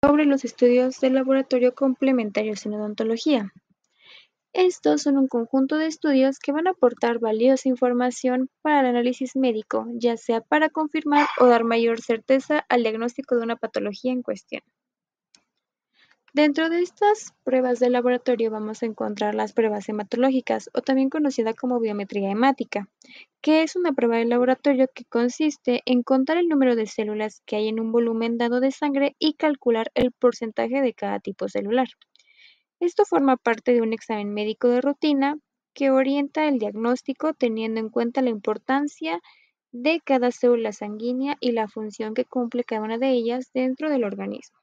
Sobre los estudios de laboratorio complementarios en odontología. Estos son un conjunto de estudios que van a aportar valiosa información para el análisis médico, ya sea para confirmar o dar mayor certeza al diagnóstico de una patología en cuestión. Dentro de estas pruebas de laboratorio vamos a encontrar las pruebas hematológicas, o también conocida como biometría hemática, que es una prueba de laboratorio que consiste en contar el número de células que hay en un volumen dado de sangre y calcular el porcentaje de cada tipo celular. Esto forma parte de un examen médico de rutina que orienta el diagnóstico teniendo en cuenta la importancia de cada célula sanguínea y la función que cumple cada una de ellas dentro del organismo.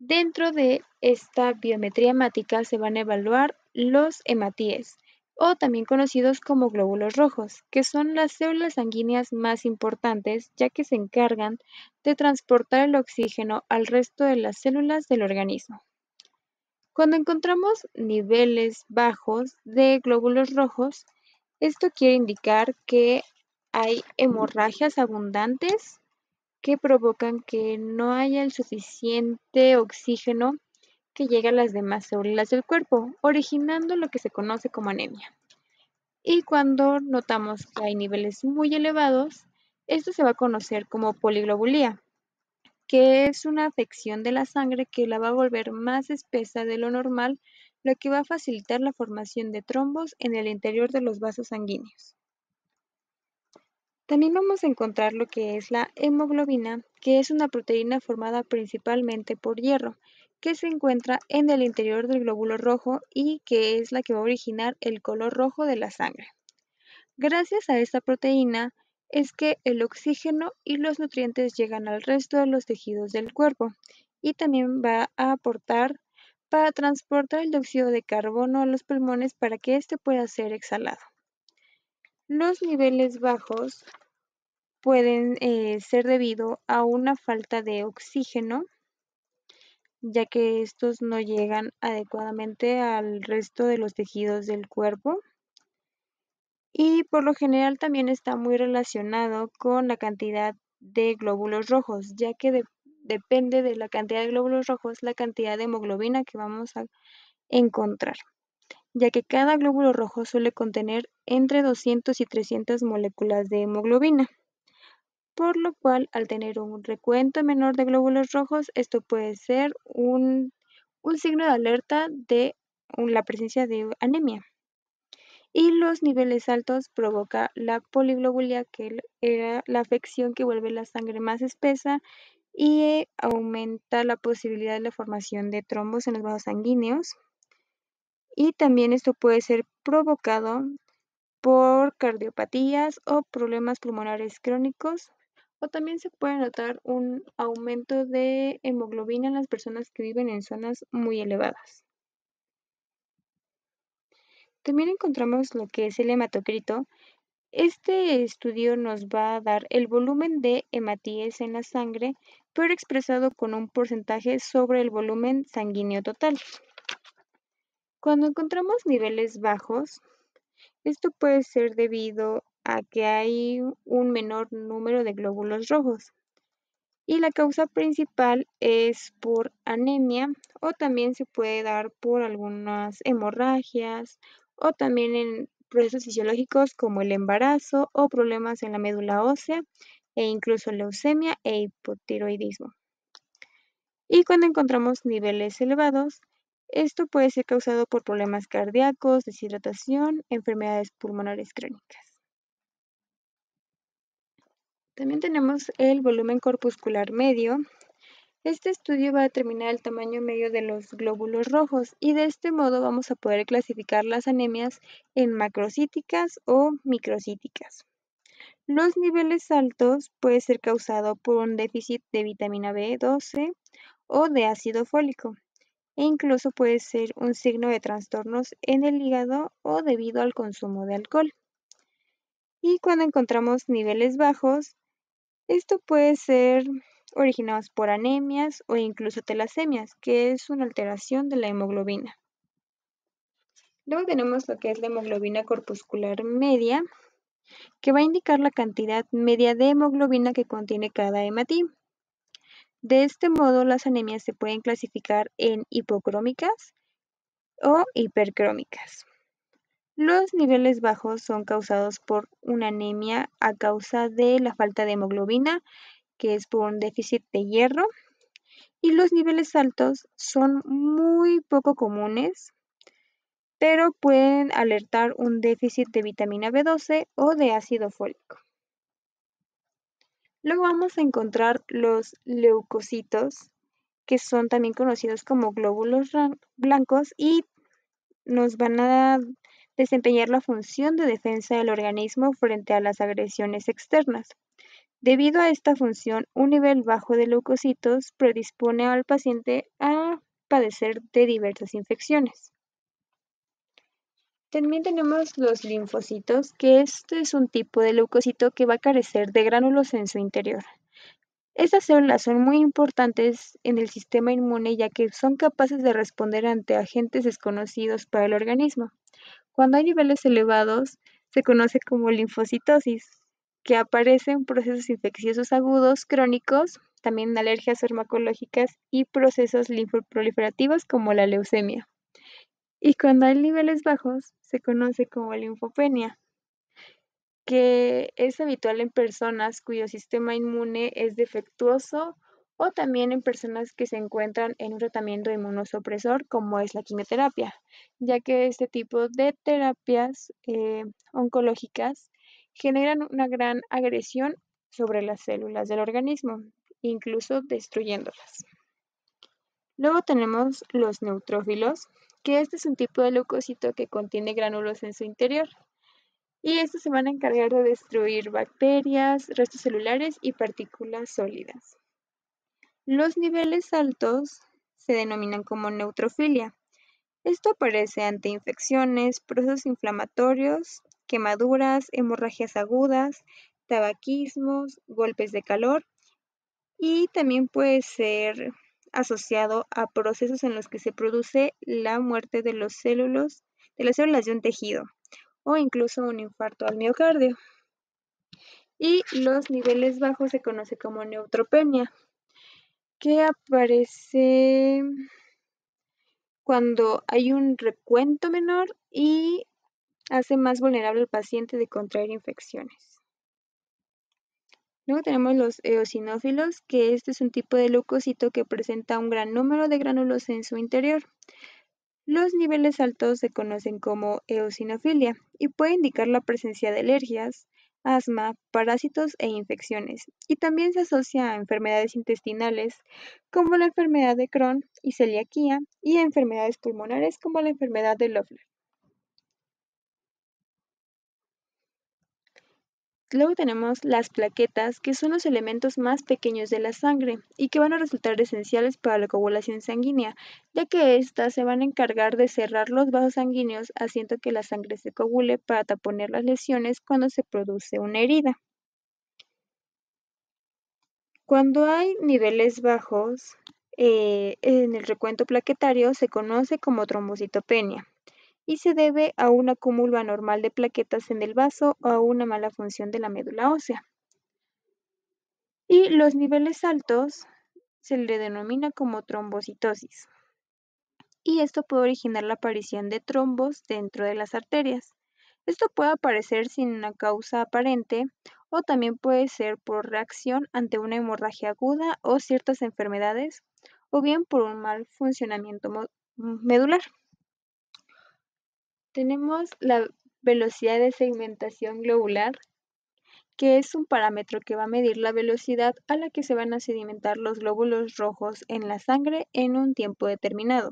Dentro de esta biometría hemática se van a evaluar los hematíes, o también conocidos como glóbulos rojos, que son las células sanguíneas más importantes ya que se encargan de transportar el oxígeno al resto de las células del organismo. Cuando encontramos niveles bajos de glóbulos rojos, esto quiere indicar que hay hemorragias abundantes que provocan que no haya el suficiente oxígeno que llegue a las demás células del cuerpo, originando lo que se conoce como anemia. Y cuando notamos que hay niveles muy elevados, esto se va a conocer como poliglobulía, que es una afección de la sangre que la va a volver más espesa de lo normal, lo que va a facilitar la formación de trombos en el interior de los vasos sanguíneos. También vamos a encontrar lo que es la hemoglobina, que es una proteína formada principalmente por hierro, que se encuentra en el interior del glóbulo rojo y que es la que va a originar el color rojo de la sangre. Gracias a esta proteína es que el oxígeno y los nutrientes llegan al resto de los tejidos del cuerpo y también va a aportar para transportar el dióxido de carbono a los pulmones para que éste pueda ser exhalado. Los niveles bajos pueden ser debido a una falta de oxígeno, ya que estos no llegan adecuadamente al resto de los tejidos del cuerpo. Y por lo general también está muy relacionado con la cantidad de glóbulos rojos, ya que depende de la cantidad de glóbulos rojos la cantidad de hemoglobina que vamos a encontrar, ya que cada glóbulo rojo suele contener entre 200 y 300 moléculas de hemoglobina, por lo cual al tener un recuento menor de glóbulos rojos, esto puede ser un signo de alerta de la presencia de anemia. Y los niveles altos provoca la poliglobulia, que era la afección que vuelve la sangre más espesa y aumenta la posibilidad de la formación de trombos en los vasos sanguíneos. Y también esto puede ser provocado por cardiopatías o problemas pulmonares crónicos, o también se puede notar un aumento de hemoglobina en las personas que viven en zonas muy elevadas. También encontramos lo que es el hematocrito. Este estudio nos va a dar el volumen de hematíes en la sangre, pero expresado con un porcentaje sobre el volumen sanguíneo total. Cuando encontramos niveles bajos, esto puede ser debido a que hay un menor número de glóbulos rojos y la causa principal es por anemia, o también se puede dar por algunas hemorragias o también en procesos fisiológicos como el embarazo o problemas en la médula ósea e incluso leucemia e hipotiroidismo. Y cuando encontramos niveles elevados, esto puede ser causado por problemas cardíacos, deshidratación, enfermedades pulmonares crónicas. También tenemos el volumen corpuscular medio. Este estudio va a determinar el tamaño medio de los glóbulos rojos y de este modo vamos a poder clasificar las anemias en macrocíticas o microcíticas. Los niveles altos puede ser causado por un déficit de vitamina B12 o de ácido fólico, e incluso puede ser un signo de trastornos en el hígado o debido al consumo de alcohol. Y cuando encontramos niveles bajos, esto puede ser originados por anemias o incluso telasemias, que es una alteración de la hemoglobina. Luego tenemos lo que es la hemoglobina corpuscular media, que va a indicar la cantidad media de hemoglobina que contiene cada hematí. De este modo, las anemias se pueden clasificar en hipocrómicas o hipercrómicas. Los niveles bajos son causados por una anemia a causa de la falta de hemoglobina, que es por un déficit de hierro, y los niveles altos son muy poco comunes, pero pueden alertar un déficit de vitamina B12 o de ácido fólico. Luego vamos a encontrar los leucocitos, que son también conocidos como glóbulos blancos y nos van a desempeñar la función de defensa del organismo frente a las agresiones externas. Debido a esta función, un nivel bajo de leucocitos predispone al paciente a padecer de diversas infecciones. También tenemos los linfocitos, que este es un tipo de leucocito que va a carecer de gránulos en su interior. Estas células son muy importantes en el sistema inmune ya que son capaces de responder ante agentes desconocidos para el organismo. Cuando hay niveles elevados, se conoce como linfocitosis, que aparece en procesos infecciosos agudos crónicos, también alergias farmacológicas y procesos linfoproliferativos como la leucemia. Y cuando hay niveles bajos, se conoce como linfopenia, que es habitual en personas cuyo sistema inmune es defectuoso o también en personas que se encuentran en un tratamiento inmunosupresor como es la quimioterapia, ya que este tipo de terapias oncológicas generan una gran agresión sobre las células del organismo, incluso destruyéndolas. Luego tenemos los neutrófilos, que este es un tipo de leucocito que contiene gránulos en su interior. Y estos se van a encargar de destruir bacterias, restos celulares y partículas sólidas. Los niveles altos se denominan como neutrofilia. Esto aparece ante infecciones, procesos inflamatorios, quemaduras, hemorragias agudas, tabaquismos, golpes de calor y también puede ser asociado a procesos en los que se produce la muerte de las células de un tejido o incluso un infarto al miocardio. Y los niveles bajos se conoce como neutropenia, que aparece cuando hay un recuento menor y hace más vulnerable al paciente de contraer infecciones. Luego tenemos los eosinófilos, que este es un tipo de leucocito que presenta un gran número de gránulos en su interior. Los niveles altos se conocen como eosinofilia y puede indicar la presencia de alergias, asma, parásitos e infecciones, y también se asocia a enfermedades intestinales como la enfermedad de Crohn y celiaquía y a enfermedades pulmonares como la enfermedad de Loeffler. Luego tenemos las plaquetas, que son los elementos más pequeños de la sangre y que van a resultar esenciales para la coagulación sanguínea, ya que éstas se van a encargar de cerrar los vasos sanguíneos haciendo que la sangre se coagule para taponar las lesiones cuando se produce una herida. Cuando hay niveles bajos en el recuento plaquetario se conoce como trombocitopenia y se debe a un acúmulo anormal de plaquetas en el vaso o a una mala función de la médula ósea. Y los niveles altos se le denomina como trombocitosis. Y esto puede originar la aparición de trombos dentro de las arterias. Esto puede aparecer sin una causa aparente o también puede ser por reacción ante una hemorragia aguda o ciertas enfermedades o bien por un mal funcionamiento medular. Tenemos la velocidad de segmentación globular, que es un parámetro que va a medir la velocidad a la que se van a sedimentar los glóbulos rojos en la sangre en un tiempo determinado.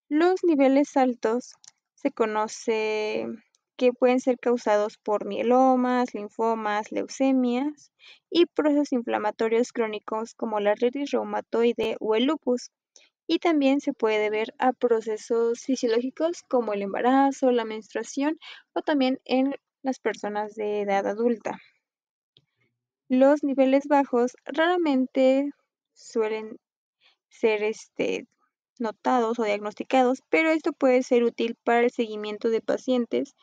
Los niveles altos se conoce que pueden ser causados por mielomas, linfomas, leucemias y procesos inflamatorios crónicos como la artritis reumatoide o el lupus. Y también se puede deber a procesos fisiológicos como el embarazo, la menstruación o también en las personas de edad adulta. Los niveles bajos raramente suelen ser notados o diagnosticados, pero esto puede ser útil para el seguimiento de pacientes,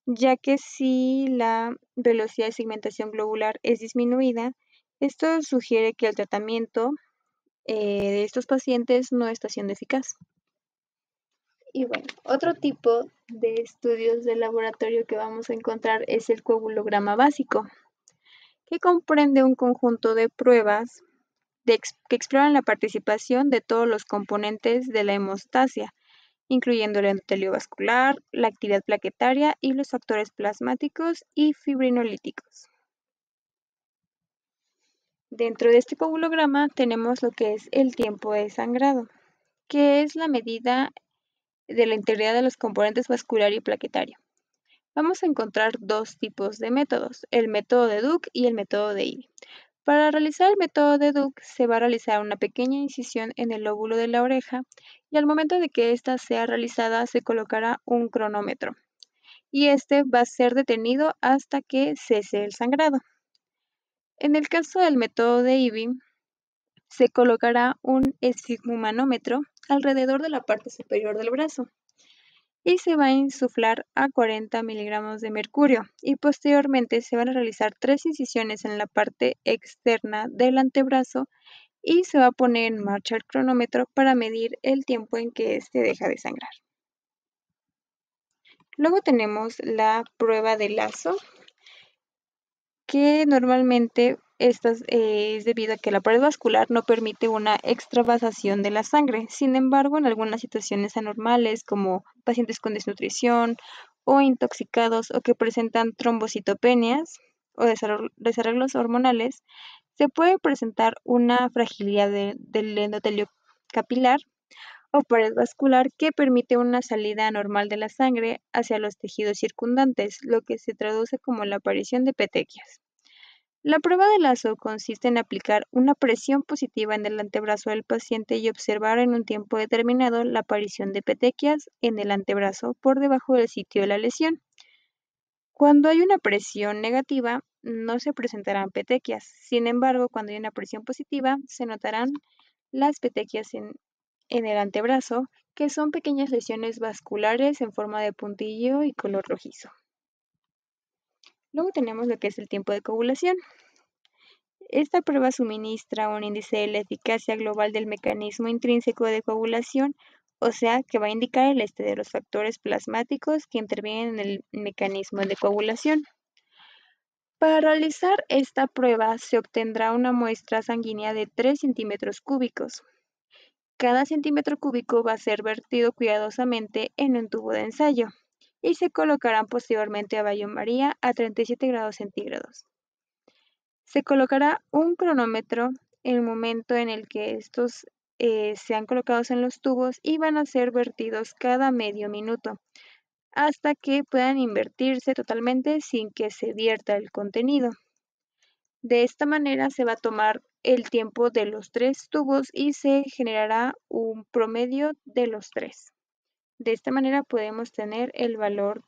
ya que si la velocidad de segmentación globular es disminuida, esto sugiere que el tratamiento de estos pacientes no está siendo eficaz. Y bueno, otro tipo de estudios de laboratorio que vamos a encontrar es el coagulograma básico, que comprende un conjunto de pruebas que exploran la participación de todos los componentes de la hemostasia, incluyendo el endotelio vascular, la actividad plaquetaria y los factores plasmáticos y fibrinolíticos. Dentro de este coagulograma tenemos lo que es el tiempo de sangrado, que es la medida de la integridad de los componentes vascular y plaquetario. Vamos a encontrar dos tipos de métodos, el método de Duke y el método de Ivy. Para realizar el método de Duke se va a realizar una pequeña incisión en el lóbulo de la oreja y al momento de que ésta sea realizada se colocará un cronómetro y este va a ser detenido hasta que cese el sangrado. En el caso del método de Ivy, se colocará un esfigmomanómetro alrededor de la parte superior del brazo y se va a insuflar a 40 miligramos de mercurio y posteriormente se van a realizar 3 incisiones en la parte externa del antebrazo y se va a poner en marcha el cronómetro para medir el tiempo en que éste deja de sangrar. Luego tenemos la prueba de lazo, que normalmente es debido a que la pared vascular no permite una extravasación de la sangre. Sin embargo, en algunas situaciones anormales, como pacientes con desnutrición o intoxicados o que presentan trombocitopenias o desarreglos hormonales, se puede presentar una fragilidad del endotelio capilar o pared vascular que permite una salida anormal de la sangre hacia los tejidos circundantes, lo que se traduce como la aparición de petequias. La prueba de lazo consiste en aplicar una presión positiva en el antebrazo del paciente y observar en un tiempo determinado la aparición de petequias en el antebrazo por debajo del sitio de la lesión. Cuando hay una presión negativa, no se presentarán petequias. Sin embargo, cuando hay una presión positiva, se notarán las petequias en el antebrazo, que son pequeñas lesiones vasculares en forma de puntillo y color rojizo. Luego tenemos lo que es el tiempo de coagulación. Esta prueba suministra un índice de la eficacia global del mecanismo intrínseco de coagulación, o sea, que va a indicar el de los factores plasmáticos que intervienen en el mecanismo de coagulación. Para realizar esta prueba se obtendrá una muestra sanguínea de 3 centímetros cúbicos. Cada centímetro cúbico va a ser vertido cuidadosamente en un tubo de ensayo y se colocarán posteriormente a baño María a 37 grados centígrados. Se colocará un cronómetro en el momento en el que estos sean colocados en los tubos y van a ser vertidos cada medio minuto hasta que puedan invertirse totalmente sin que se vierta el contenido. De esta manera se va a tomar el tiempo de los 3 tubos y se generará un promedio de los 3. De esta manera podemos tener el valor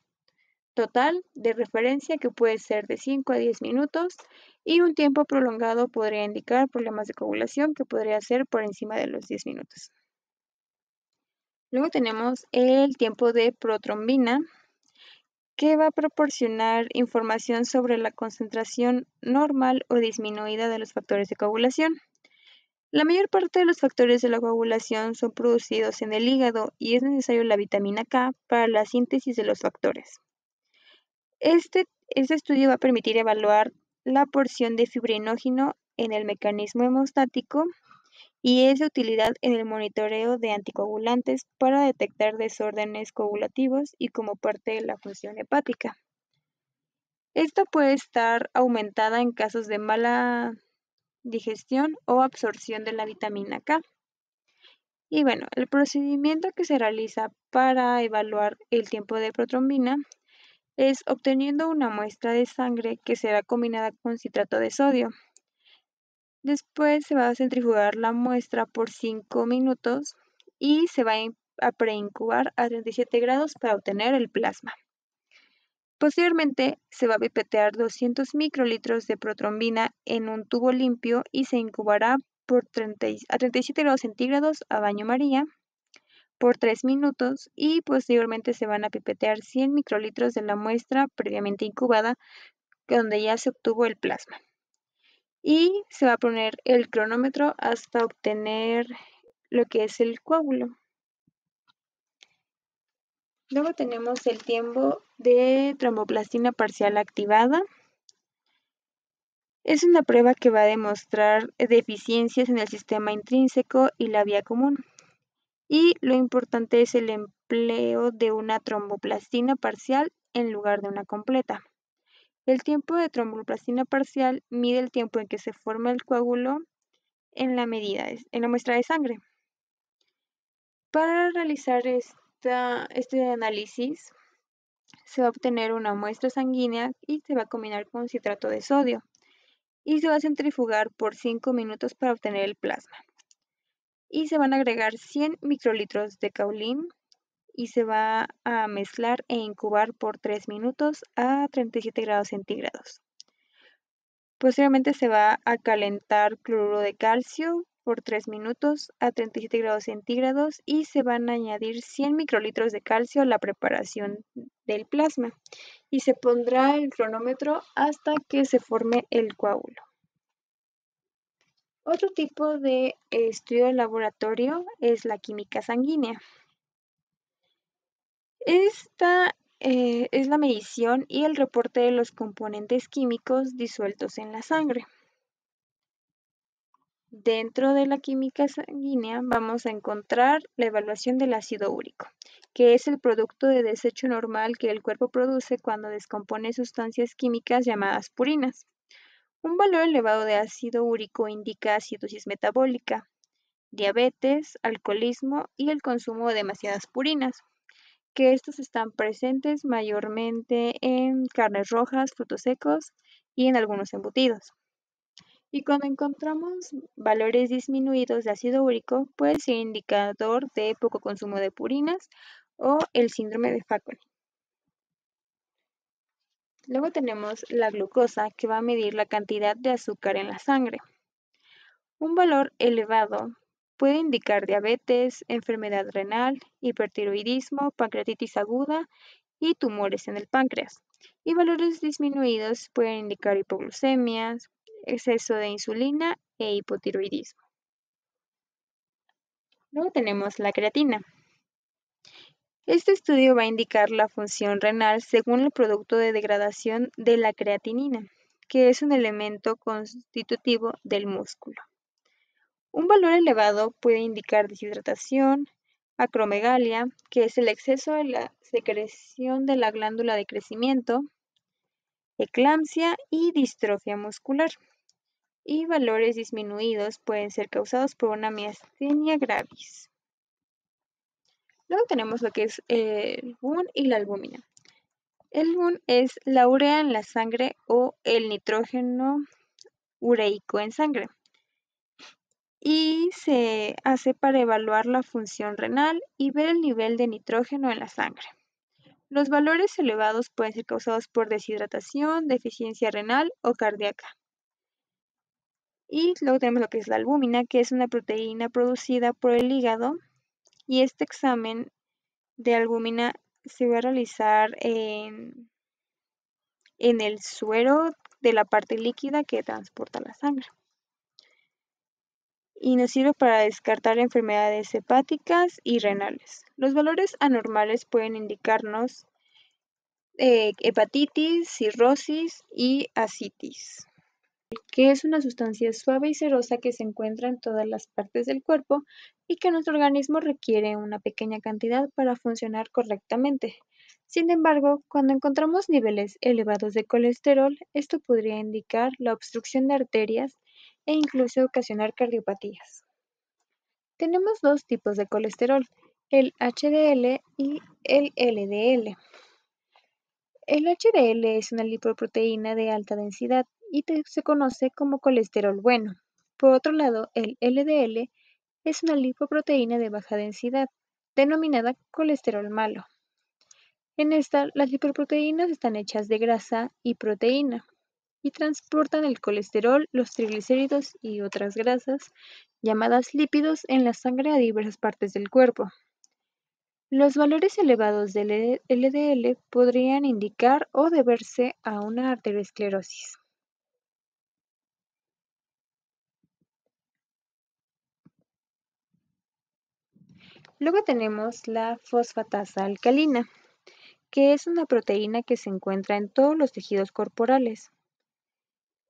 total de referencia, que puede ser de 5 a 10 minutos, y un tiempo prolongado podría indicar problemas de coagulación, que podría ser por encima de los 10 minutos. Luego tenemos el tiempo de protrombina, que va a proporcionar información sobre la concentración normal o disminuida de los factores de coagulación. La mayor parte de los factores de la coagulación son producidos en el hígado y es necesario la vitamina K para la síntesis de los factores. Este estudio va a permitir evaluar la porción de fibrinógeno en el mecanismo hemostático y es de utilidad en el monitoreo de anticoagulantes para detectar desórdenes coagulativos y como parte de la función hepática. Esta puede estar aumentada en casos de mala digestión o absorción de la vitamina K. Y bueno, el procedimiento que se realiza para evaluar el tiempo de protrombina es obteniendo una muestra de sangre que será combinada con citrato de sodio. Después se va a centrifugar la muestra por 5 minutos y se va a preincubar a 37 grados para obtener el plasma. Posteriormente se va a pipetear 200 microlitros de protrombina en un tubo limpio y se incubará a 37 grados centígrados a baño María por 3 minutos y posteriormente se van a pipetear 100 microlitros de la muestra previamente incubada donde ya se obtuvo el plasma. y se va a poner el cronómetro hasta obtener lo que es el coágulo. Luego tenemos el tiempo de tromboplastina parcial activada. Es una prueba que va a demostrar deficiencias en el sistema intrínseco y la vía común. Y lo importante es el empleo de una tromboplastina parcial en lugar de una completa. El tiempo de tromboplastina parcial mide el tiempo en que se forma el coágulo en la muestra de sangre. Para realizar este análisis, se va a obtener una muestra sanguínea y se va a combinar con citrato de sodio y se va a centrifugar por 5 minutos para obtener el plasma. Y se van a agregar 100 microlitros de caolín y se va a mezclar e incubar por 3 minutos a 37 grados centígrados. Posteriormente se va a calentar cloruro de calcio por 3 minutos a 37 grados centígrados y se van a añadir 100 microlitros de calcio a la preparación del plasma y se pondrá el cronómetro hasta que se forme el coágulo. Otro tipo de estudio de laboratorio es la química sanguínea. Esta es la medición y el reporte de los componentes químicos disueltos en la sangre. Dentro de la química sanguínea vamos a encontrar la evaluación del ácido úrico, que es el producto de desecho normal que el cuerpo produce cuando descompone sustancias químicas llamadas purinas. Un valor elevado de ácido úrico indica acidosis metabólica, diabetes, alcoholismo y el consumo de demasiadas purinas, que estos están presentes mayormente en carnes rojas, frutos secos y en algunos embutidos. Y cuando encontramos valores disminuidos de ácido úrico, puede ser indicador de poco consumo de purinas o el síndrome de Fanconi. Luego tenemos la glucosa, que va a medir la cantidad de azúcar en la sangre. Un valor elevado puede indicar diabetes, enfermedad renal, hipertiroidismo, pancreatitis aguda y tumores en el páncreas. Y valores disminuidos pueden indicar hipoglucemias, exceso de insulina e hipotiroidismo. Luego tenemos la creatina. Este estudio va a indicar la función renal según el producto de degradación de la creatinina, que es un elemento constitutivo del músculo. Un valor elevado puede indicar deshidratación, acromegalia, que es el exceso de la secreción de la glándula de crecimiento, eclampsia y distrofia muscular. Y valores disminuidos pueden ser causados por una miastenia gravis. Luego tenemos lo que es el BUN y la albúmina. El BUN es la urea en la sangre o el nitrógeno ureico en sangre y se hace para evaluar la función renal y ver el nivel de nitrógeno en la sangre. Los valores elevados pueden ser causados por deshidratación, deficiencia renal o cardíaca. Y luego tenemos lo que es la albúmina, que es una proteína producida por el hígado y este examen de albúmina se va a realizar en el suero de la parte líquida que transporta la sangre. Y nos sirve para descartar enfermedades hepáticas y renales. Los valores anormales pueden indicarnos hepatitis, cirrosis y ascitis, que es una sustancia suave y cerosa que se encuentra en todas las partes del cuerpo y que nuestro organismo requiere una pequeña cantidad para funcionar correctamente. Sin embargo, cuando encontramos niveles elevados de colesterol, esto podría indicar la obstrucción de arterias e incluso ocasionar cardiopatías. Tenemos dos tipos de colesterol, el HDL y el LDL. El HDL es una lipoproteína de alta densidad y se conoce como colesterol bueno. Por otro lado, el LDL es una lipoproteína de baja densidad, denominada colesterol malo. En esta, las lipoproteínas están hechas de grasa y proteína y transportan el colesterol, los triglicéridos y otras grasas, llamadas lípidos, en la sangre a diversas partes del cuerpo. Los valores elevados del LDL podrían indicar o deberse a una arteriosclerosis. Luego tenemos la fosfatasa alcalina, que es una proteína que se encuentra en todos los tejidos corporales.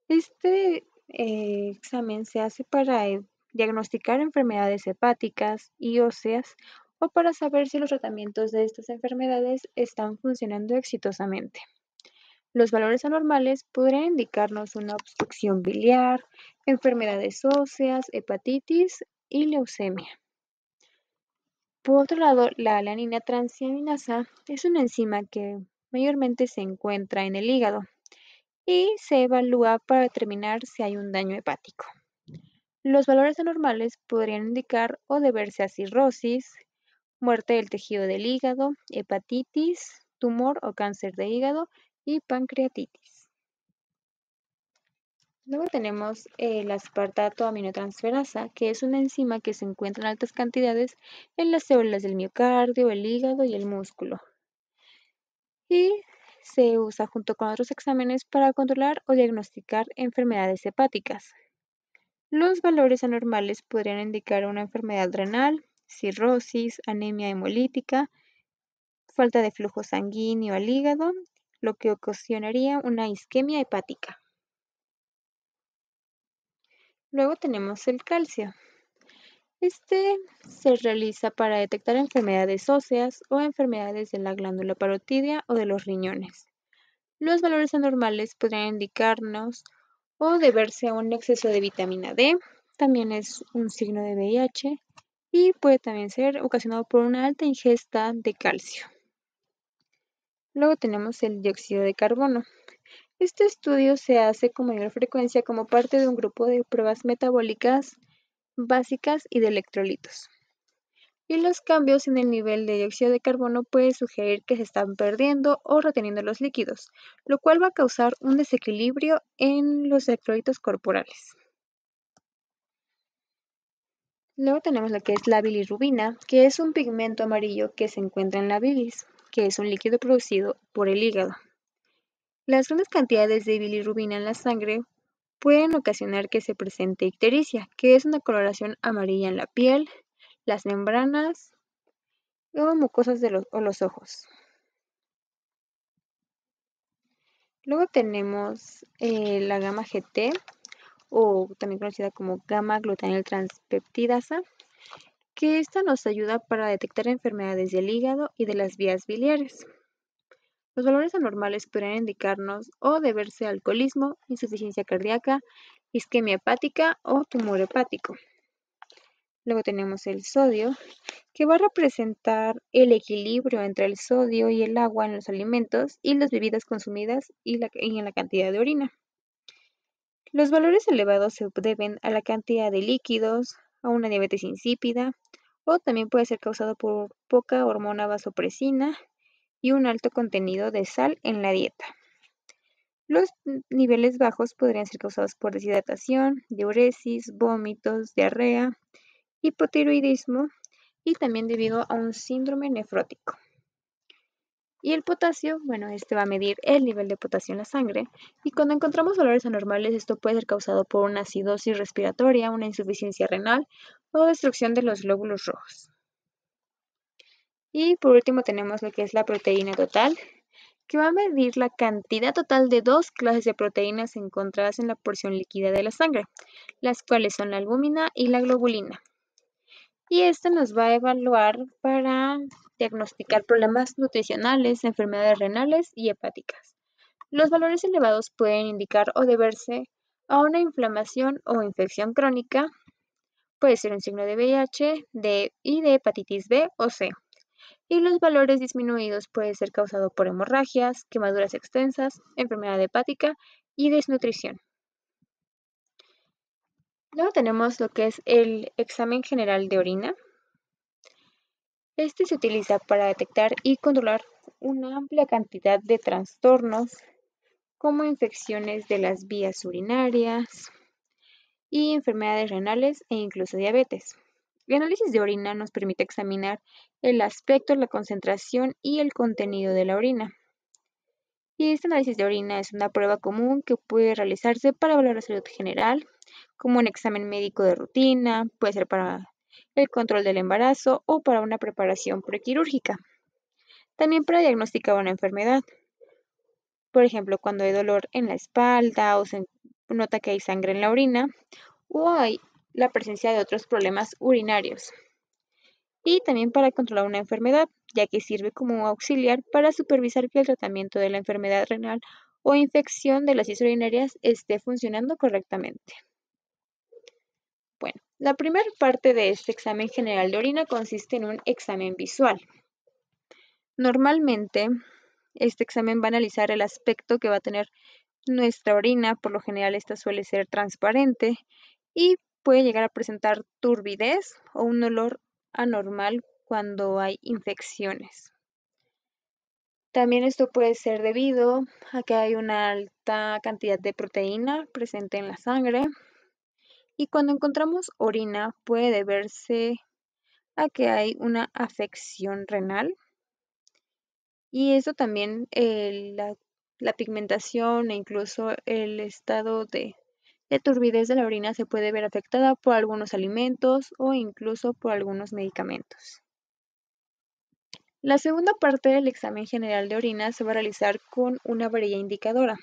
Este examen se hace para diagnosticar enfermedades hepáticas y óseas o para saber si los tratamientos de estas enfermedades están funcionando exitosamente. Los valores anormales podrían indicarnos una obstrucción biliar, enfermedades óseas, hepatitis y leucemia. Por otro lado, la alanina transaminasa es una enzima que mayormente se encuentra en el hígado y se evalúa para determinar si hay un daño hepático. Los valores anormales podrían indicar o deberse a cirrosis, muerte del tejido del hígado, hepatitis, tumor o cáncer de hígado y pancreatitis. Luego tenemos el aspartato aminotransferasa, que es una enzima que se encuentra en altas cantidades en las células del miocardio, el hígado y el músculo. Y se usa junto con otros exámenes para controlar o diagnosticar enfermedades hepáticas. Los valores anormales podrían indicar una enfermedad renal, cirrosis, anemia hemolítica, falta de flujo sanguíneo al hígado, lo que ocasionaría una isquemia hepática. Luego tenemos el calcio. Este se realiza para detectar enfermedades óseas o enfermedades de la glándula parotidia o de los riñones. Los valores anormales podrían indicarnos o deberse a un exceso de vitamina D, también es un signo de VIH y puede también ser ocasionado por una alta ingesta de calcio. Luego tenemos el dióxido de carbono. Este estudio se hace con mayor frecuencia como parte de un grupo de pruebas metabólicas básicas y de electrolitos. Y los cambios en el nivel de dióxido de carbono pueden sugerir que se están perdiendo o reteniendo los líquidos, lo cual va a causar un desequilibrio en los electrolitos corporales. Luego tenemos lo que es la bilirrubina, que es un pigmento amarillo que se encuentra en la bilis, que es un líquido producido por el hígado. Las grandes cantidades de bilirrubina en la sangre pueden ocasionar que se presente ictericia, que es una coloración amarilla en la piel, las membranas o mucosas de los ojos. Luego tenemos la gamma GT, o también conocida como gamma glutanil transpeptidasa, que esta nos ayuda para detectar enfermedades del hígado y de las vías biliares. Los valores anormales podrían indicarnos o deberse a alcoholismo, insuficiencia cardíaca, isquemia hepática o tumor hepático. Luego tenemos el sodio, que va a representar el equilibrio entre el sodio y el agua en los alimentos y las bebidas consumidas y en la cantidad de orina. Los valores elevados se deben a la cantidad de líquidos, a una diabetes insípida, o también puede ser causado por poca hormona vasopresina y un alto contenido de sal en la dieta. Los niveles bajos podrían ser causados por deshidratación, diuresis, vómitos, diarrea, hipotiroidismo y también debido a un síndrome nefrótico. Y el potasio, bueno, este va a medir el nivel de potasio en la sangre y cuando encontramos valores anormales esto puede ser causado por una acidosis respiratoria, una insuficiencia renal o destrucción de los glóbulos rojos. Y por último tenemos lo que es la proteína total, que va a medir la cantidad total de dos clases de proteínas encontradas en la porción líquida de la sangre, las cuales son la albúmina y la globulina. Y esta nos va a evaluar para diagnosticar problemas nutricionales, enfermedades renales y hepáticas. Los valores elevados pueden indicar o deberse a una inflamación o infección crónica, puede ser un signo de VIH y de hepatitis B o C. Y los valores disminuidos pueden ser causados por hemorragias, quemaduras extensas, enfermedad hepática y desnutrición. Luego tenemos lo que es el examen general de orina. Este se utiliza para detectar y controlar una amplia cantidad de trastornos como infecciones de las vías urinarias y enfermedades renales e incluso diabetes. El análisis de orina nos permite examinar el aspecto, la concentración y el contenido de la orina. Y este análisis de orina es una prueba común que puede realizarse para evaluar la salud general, como un examen médico de rutina, puede ser para el control del embarazo o para una preparación prequirúrgica. También para diagnosticar una enfermedad. Por ejemplo, cuando hay dolor en la espalda o se nota que hay sangre en la orina o hay la presencia de otros problemas urinarios. Y también para controlar una enfermedad, ya que sirve como auxiliar para supervisar que el tratamiento de la enfermedad renal o infección de las vías urinarias esté funcionando correctamente. Bueno, la primera parte de este examen general de orina consiste en un examen visual. Normalmente, este examen va a analizar el aspecto que va a tener nuestra orina. Por lo general, esta suele ser transparente y puede llegar a presentar turbidez o un olor anormal cuando hay infecciones. También esto puede ser debido a que hay una alta cantidad de proteína presente en la sangre. Y cuando encontramos orina puede deberse a que hay una afección renal. Y eso también, la pigmentación e incluso el estado de turbidez de la orina se puede ver afectada por algunos alimentos o incluso por algunos medicamentos. La segunda parte del examen general de orina se va a realizar con una varilla indicadora.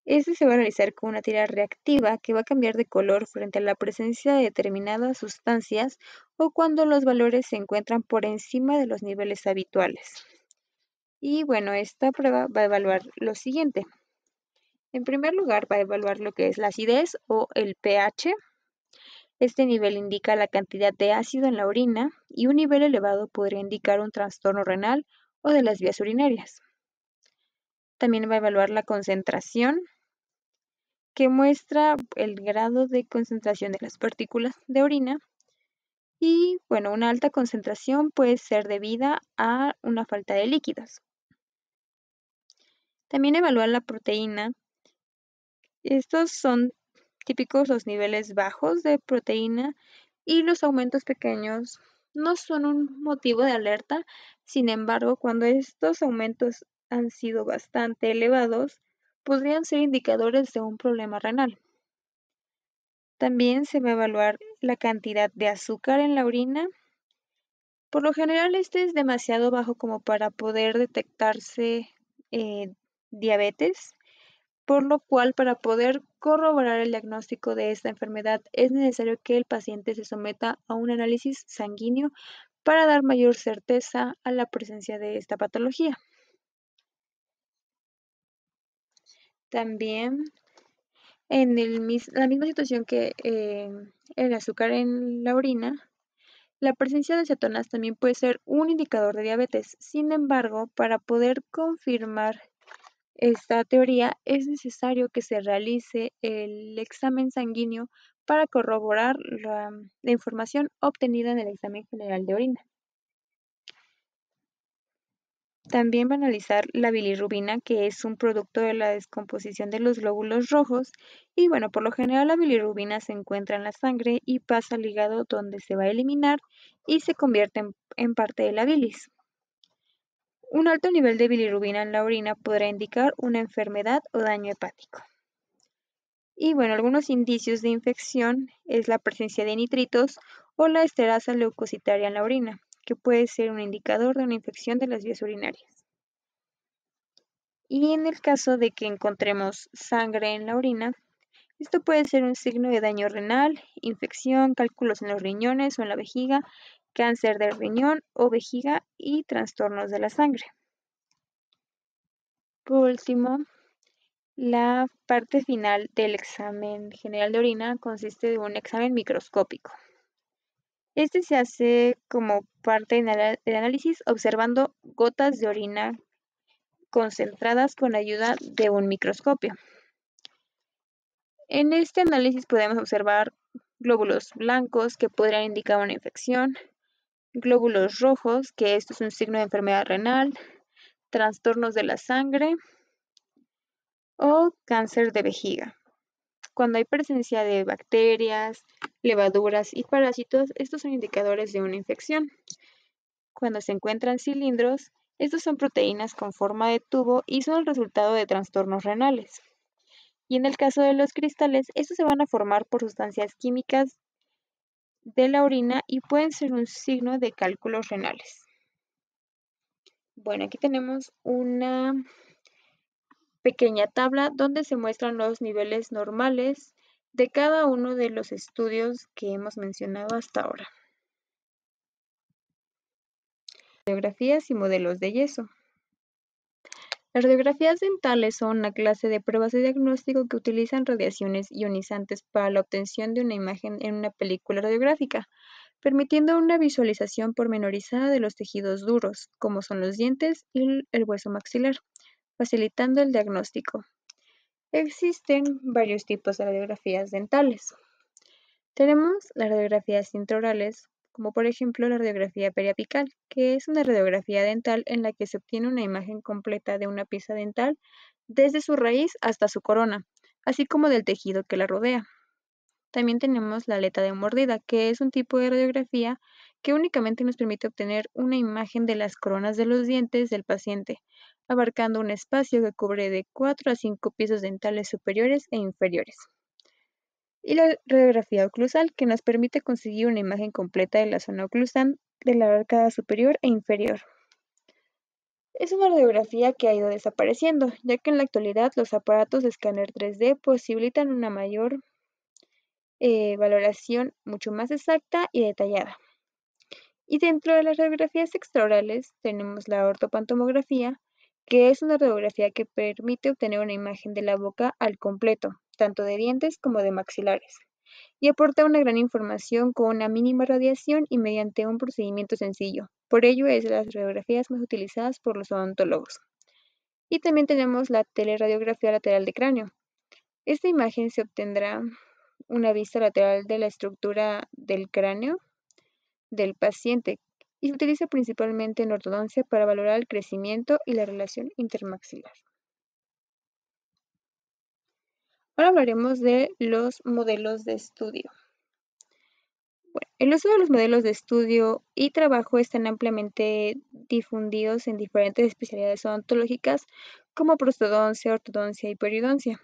Este se va a realizar con una tira reactiva que va a cambiar de color frente a la presencia de determinadas sustancias o cuando los valores se encuentran por encima de los niveles habituales. Y bueno, esta prueba va a evaluar lo siguiente. En primer lugar, va a evaluar lo que es la acidez o el pH. Este nivel indica la cantidad de ácido en la orina y un nivel elevado podría indicar un trastorno renal o de las vías urinarias. También va a evaluar la concentración, que muestra el grado de concentración de las partículas de orina. Y bueno, una alta concentración puede ser debida a una falta de líquidos. También evalúa la proteína. Estos son típicos los niveles bajos de proteína y los aumentos pequeños no son un motivo de alerta. Sin embargo, cuando estos aumentos han sido bastante elevados, podrían ser indicadores de un problema renal. También se va a evaluar la cantidad de azúcar en la orina. Por lo general, este es demasiado bajo como para poder detectarse diabetes, por lo cual para poder corroborar el diagnóstico de esta enfermedad es necesario que el paciente se someta a un análisis sanguíneo para dar mayor certeza a la presencia de esta patología. También en la misma situación que el azúcar en la orina, la presencia de cetonas también puede ser un indicador de diabetes. Sin embargo, para poder confirmar esta teoría es necesario que se realice el examen sanguíneo para corroborar la información obtenida en el examen general de orina. También va a analizar la bilirrubina, que es un producto de la descomposición de los glóbulos rojos. Y bueno, por lo general la bilirrubina se encuentra en la sangre y pasa al hígado, donde se va a eliminar y se convierte en parte de la bilis. Un alto nivel de bilirrubina en la orina podrá indicar una enfermedad o daño hepático. Y bueno, algunos indicios de infección es la presencia de nitritos o la esterasa leucocitaria en la orina, que puede ser un indicador de una infección de las vías urinarias. Y en el caso de que encontremos sangre en la orina, esto puede ser un signo de daño renal, infección, cálculos en los riñones o en la vejiga, cáncer del riñón o vejiga y trastornos de la sangre. Por último, la parte final del examen general de orina consiste de un examen microscópico. Este se hace como parte del análisis observando gotas de orina concentradas con ayuda de un microscopio. En este análisis podemos observar glóbulos blancos que podrían indicar una infección, glóbulos rojos, que esto es un signo de enfermedad renal, trastornos de la sangre o cáncer de vejiga. Cuando hay presencia de bacterias, levaduras y parásitos, estos son indicadores de una infección. Cuando se encuentran cilindros, estos son proteínas con forma de tubo y son el resultado de trastornos renales. Y en el caso de los cristales, estos se van a formar por sustancias químicas de la orina y pueden ser un signo de cálculos renales. Bueno, aquí tenemos una pequeña tabla donde se muestran los niveles normales de cada uno de los estudios que hemos mencionado hasta ahora. Radiografías y modelos de yeso. Las radiografías dentales son una clase de pruebas de diagnóstico que utilizan radiaciones ionizantes para la obtención de una imagen en una película radiográfica, permitiendo una visualización pormenorizada de los tejidos duros, como son los dientes y el hueso maxilar, facilitando el diagnóstico. Existen varios tipos de radiografías dentales. Tenemos las radiografías intraorales, como por ejemplo la radiografía periapical, que es una radiografía dental en la que se obtiene una imagen completa de una pieza dental desde su raíz hasta su corona, así como del tejido que la rodea. También tenemos la aleta de mordida, que es un tipo de radiografía que únicamente nos permite obtener una imagen de las coronas de los dientes del paciente, abarcando un espacio que cubre de 4 a 5 piezos dentales superiores e inferiores. Y la radiografía oclusal, que nos permite conseguir una imagen completa de la zona oclusal de la arcada superior e inferior. Es una radiografía que ha ido desapareciendo, ya que en la actualidad los aparatos de escáner 3D posibilitan una mayor valoración mucho más exacta y detallada. Y dentro de las radiografías extraorales tenemos la ortopantomografía, que es una radiografía que permite obtener una imagen de la boca al completo, tanto de dientes como de maxilares, y aporta una gran información con una mínima radiación y mediante un procedimiento sencillo. Por ello es de las radiografías más utilizadas por los odontólogos. Y también tenemos la teleradiografía lateral de cráneo. Esta imagen se obtendrá una vista lateral de la estructura del cráneo del paciente y se utiliza principalmente en ortodoncia para valorar el crecimiento y la relación intermaxilar. Ahora hablaremos de los modelos de estudio. Bueno, el uso de los modelos de estudio y trabajo están ampliamente difundidos en diferentes especialidades odontológicas como prostodoncia, ortodoncia y periodoncia.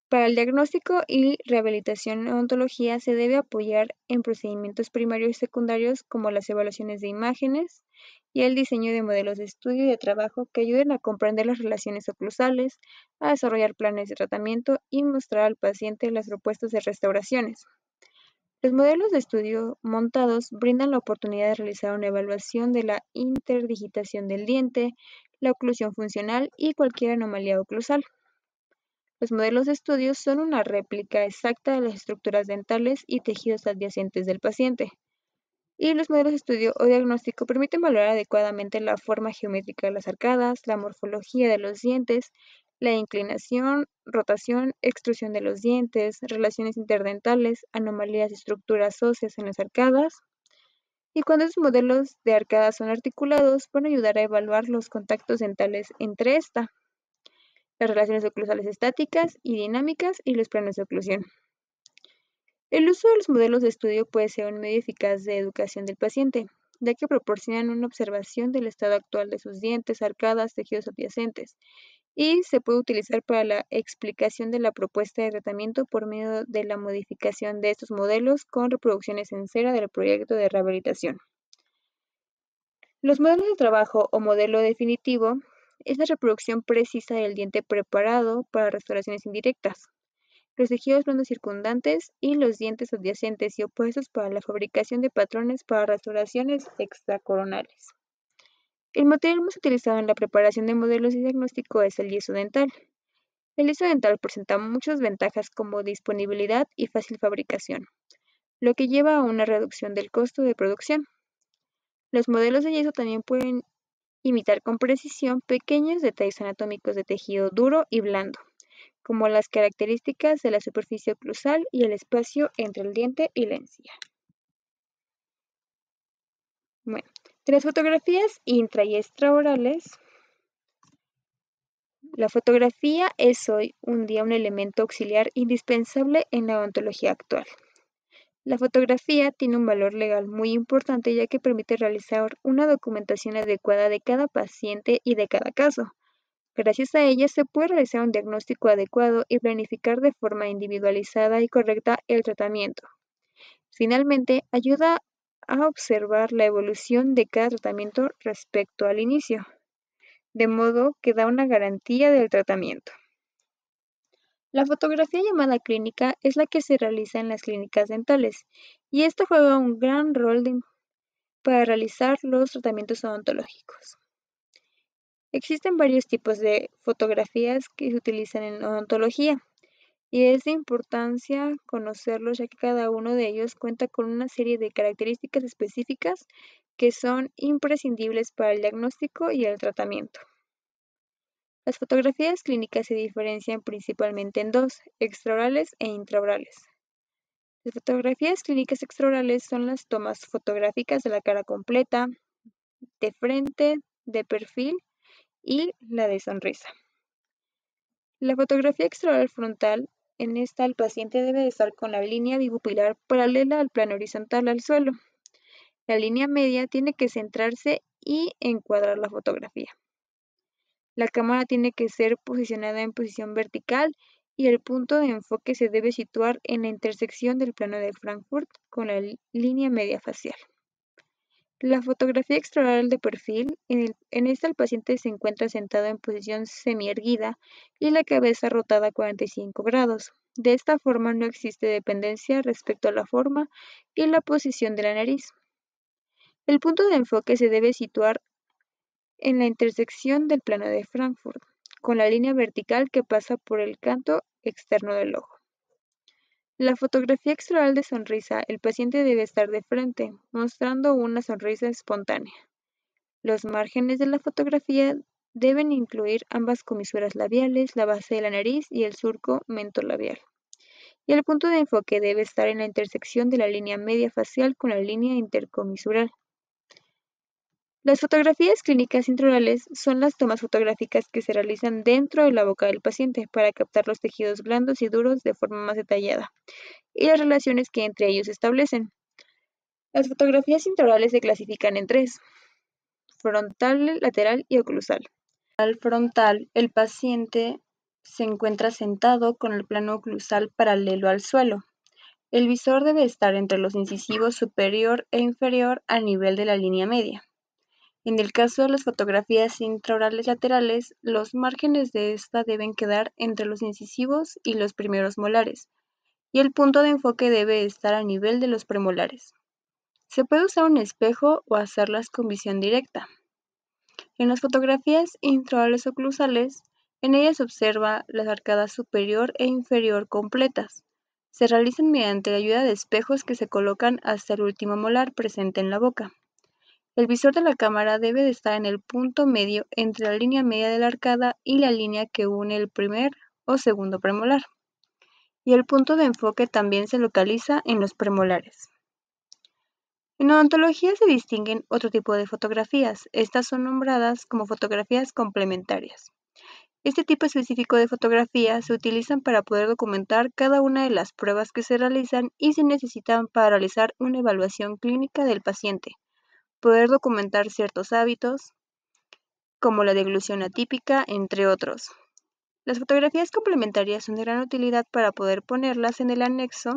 Para el diagnóstico y rehabilitación en odontología se debe apoyar en procedimientos primarios y secundarios como las evaluaciones de imágenes y el diseño de modelos de estudio y de trabajo que ayuden a comprender las relaciones oclusales, a desarrollar planes de tratamiento y mostrar al paciente las propuestas de restauraciones. Los modelos de estudio montados brindan la oportunidad de realizar una evaluación de la interdigitación del diente, la oclusión funcional y cualquier anomalía oclusal. Los modelos de estudio son una réplica exacta de las estructuras dentales y tejidos adyacentes del paciente. Y los modelos de estudio o diagnóstico permiten valorar adecuadamente la forma geométrica de las arcadas, la morfología de los dientes, la inclinación, rotación, extrusión de los dientes, relaciones interdentales, anomalías de estructuras óseas en las arcadas. Y cuando estos modelos de arcadas son articulados, pueden ayudar a evaluar los contactos dentales entre esta, las relaciones oclusales estáticas y dinámicas y los planos de oclusión. El uso de los modelos de estudio puede ser un medio eficaz de educación del paciente, ya que proporcionan una observación del estado actual de sus dientes, arcadas, tejidos adyacentes, y se puede utilizar para la explicación de la propuesta de tratamiento por medio de la modificación de estos modelos con reproducciones en cera del proyecto de rehabilitación. Los modelos de trabajo o modelo definitivo es la reproducción precisa del diente preparado para restauraciones indirectas, los tejidos blandos circundantes y los dientes adyacentes y opuestos para la fabricación de patrones para restauraciones extracoronales. El material más utilizado en la preparación de modelos de diagnóstico es el yeso dental. El yeso dental presenta muchas ventajas como disponibilidad y fácil fabricación, lo que lleva a una reducción del costo de producción. Los modelos de yeso también pueden imitar con precisión pequeños detalles anatómicos de tejido duro y blando, como las características de la superficie oclusal y el espacio entre el diente y la encía. Bueno, de las fotografías intra y extraorales, la fotografía es hoy un día un elemento auxiliar indispensable en la odontología actual. La fotografía tiene un valor legal muy importante ya que permite realizar una documentación adecuada de cada paciente y de cada caso. Gracias a ella se puede realizar un diagnóstico adecuado y planificar de forma individualizada y correcta el tratamiento. Finalmente, ayuda a observar la evolución de cada tratamiento respecto al inicio, de modo que da una garantía del tratamiento. La fotografía llamada clínica es la que se realiza en las clínicas dentales, y esta juega un gran rol para realizar los tratamientos odontológicos. Existen varios tipos de fotografías que se utilizan en odontología, y es de importancia conocerlos ya que cada uno de ellos cuenta con una serie de características específicas que son imprescindibles para el diagnóstico y el tratamiento. Las fotografías clínicas se diferencian principalmente en dos, extraorales e intraorales. Las fotografías clínicas extraorales son las tomas fotográficas de la cara completa, de frente, de perfil y la de sonrisa. La fotografía extraoral frontal, en esta el paciente debe de estar con la línea bipupilar paralela al plano horizontal al suelo. La línea media tiene que centrarse y encuadrar la fotografía. La cámara tiene que ser posicionada en posición vertical y el punto de enfoque se debe situar en la intersección del plano de Frankfurt con la línea media facial. La fotografía extraoral de perfil, en esta el paciente se encuentra sentado en posición semierguida y la cabeza rotada a 45 grados. De esta forma no existe dependencia respecto a la forma y la posición de la nariz. El punto de enfoque se debe situar en la intersección del plano de Frankfurt, con la línea vertical que pasa por el canto externo del ojo. La fotografía extraoral de sonrisa, el paciente debe estar de frente, mostrando una sonrisa espontánea. Los márgenes de la fotografía deben incluir ambas comisuras labiales, la base de la nariz y el surco mentolabial. Y el punto de enfoque debe estar en la intersección de la línea media facial con la línea intercomisural. Las fotografías clínicas intraorales son las tomas fotográficas que se realizan dentro de la boca del paciente para captar los tejidos blandos y duros de forma más detallada y las relaciones que entre ellos se establecen. Las fotografías intraorales se clasifican en tres: frontal, lateral y oclusal. Al frontal, el paciente se encuentra sentado con el plano oclusal paralelo al suelo. El visor debe estar entre los incisivos superior e inferior a nivel de la línea media. En el caso de las fotografías intraorales laterales, los márgenes de esta deben quedar entre los incisivos y los primeros molares, y el punto de enfoque debe estar a nivel de los premolares. Se puede usar un espejo o hacerlas con visión directa. En las fotografías intraorales oclusales, en ellas se observa las arcadas superior e inferior completas. Se realizan mediante la ayuda de espejos que se colocan hasta el último molar presente en la boca. El visor de la cámara debe de estar en el punto medio entre la línea media de la arcada y la línea que une el primer o segundo premolar. Y el punto de enfoque también se localiza en los premolares. En odontología se distinguen otro tipo de fotografías. Estas son nombradas como fotografías complementarias. Este tipo específico de fotografías se utilizan para poder documentar cada una de las pruebas que se realizan y se necesitan para realizar una evaluación clínica del paciente. Poder documentar ciertos hábitos, como la deglución atípica, entre otros. Las fotografías complementarias son de gran utilidad para poder ponerlas en el anexo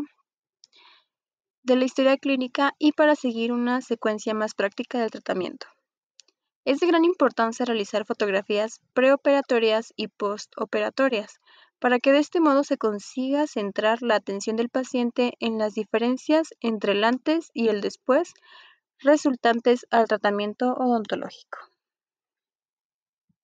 de la historia clínica y para seguir una secuencia más práctica del tratamiento. Es de gran importancia realizar fotografías preoperatorias y postoperatorias, para que de este modo se consiga centrar la atención del paciente en las diferencias entre el antes y el después resultantes al tratamiento odontológico.